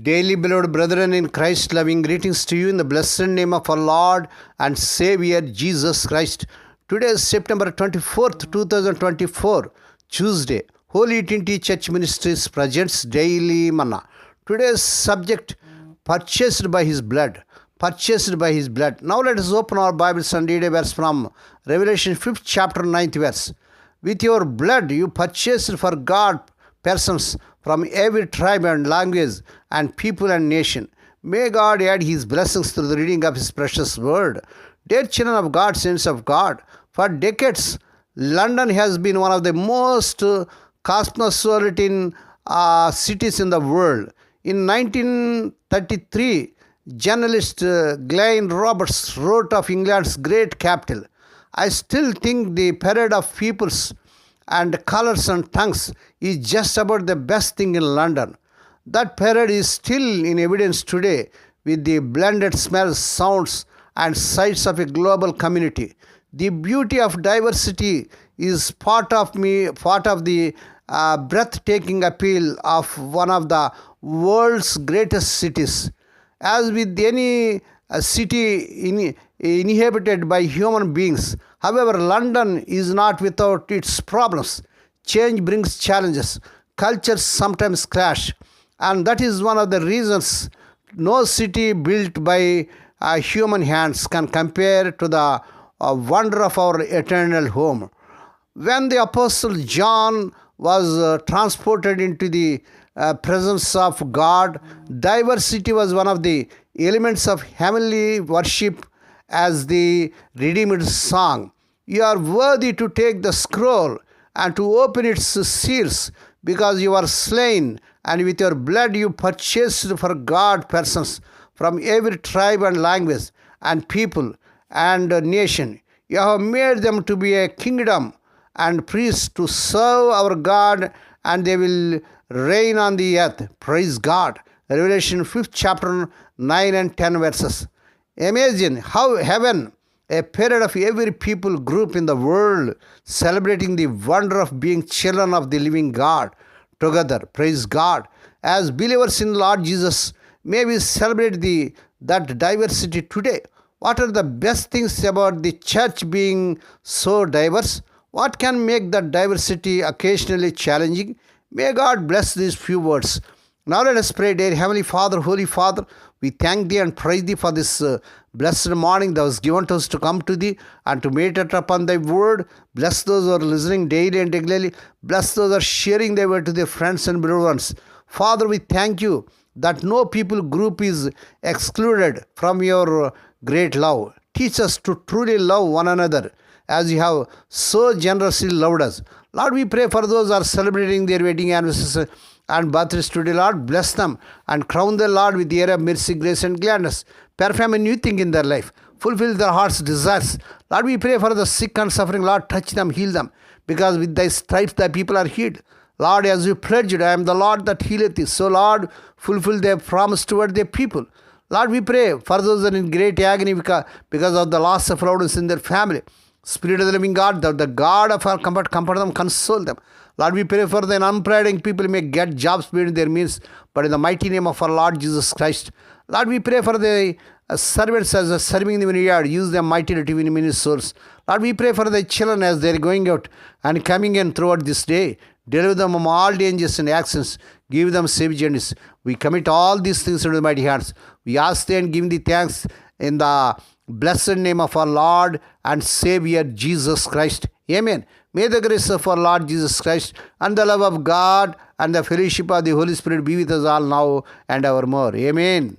Daily, beloved brethren in Christ, loving greetings to you in the blessed name of our Lord and Savior Jesus Christ. Today is September 24th, 2024, Tuesday. Holy Trinity Church Ministries presents Daily Manna. Today's subject, purchased by His blood. Purchased by His blood. Now let us open our Bibles and read a verse from Revelation 5th chapter 9th verse. With your blood you purchased for God persons from every tribe and language and people and nation. May God add His blessings through the reading of His precious word. Dear children of God, saints of God, for decades, London has been one of the most cosmopolitan cities in the world. In 1933, journalist Glenn Roberts wrote of England's great capital, I still think the parade of peoples and colors and tongues is just about the best thing in London. That parade is still in evidence today with the blended smells, sounds and sights of a global community. The beauty of diversity is part of the breathtaking appeal of one of the world's greatest cities. As with any city inhabited by human beings, however, London is not without its problems. Change brings challenges. Cultures sometimes clash. And that is one of the reasons no city built by human hands can compare to the wonder of our eternal home. When the Apostle John was transported into the presence of God, diversity was one of the elements of heavenly worship as the Redeemed song. You are worthy to take the scroll and to open its seals, because you are slain, and with your blood you purchased for God persons from every tribe and language and people and nation. You have made them to be a kingdom and priests to serve our God, and they will reign on the earth. Praise God. Revelation 5th chapter 9 and 10 verses. Imagine how heaven, a parade of every people group in the world, celebrating the wonder of being children of the living God together. Praise God. As believers in Lord Jesus, may we celebrate that diversity today. What are the best things about the church being so diverse? What can make that diversity occasionally challenging? May God bless these few words. Now let us pray. Dear Heavenly Father, Holy Father, we thank Thee and praise Thee for this blessed morning that was given to us to come to Thee and to meditate upon Thy word. Bless those who are listening daily and regularly. Bless those who are sharing Thy word to their friends and beloved ones. Father, we thank You that no people group is excluded from Your great love. Teach us to truly love one another as You have so generously loved us. Lord, we pray for those who are celebrating their wedding anniversaries and birthdays today. Lord, bless them and crown them, Lord, with the year of mercy, grace and gladness. Perform a new thing in their life. Fulfill their heart's desires. Lord, we pray for the sick and suffering. Lord, touch them, heal them, because with Thy stripes Thy people are healed. Lord, as You pledged, I am the Lord that healeth thee. So, Lord, fulfill Their promise toward Their people. Lord, we pray for those that are in great agony because of the loss of loved ones in their family. Spirit of the living God, the God of our comfort them, console them. Lord, we pray for the unpraying people may get jobs beyond their means, but in the mighty name of our Lord Jesus Christ. Lord, we pray for the servants as are serving in the vineyard, use them mightily to win many souls. Lord, we pray for the children as they are going out and coming in throughout this day. Deliver them from all dangers and accidents. Give them safe journeys. We commit all these things into the mighty hands. We ask Thee and give Thee thanks in the blessed name of our Lord and Savior Jesus Christ. Amen. May the grace of our Lord Jesus Christ and the love of God and the fellowship of the Holy Spirit be with us all now and evermore. Amen.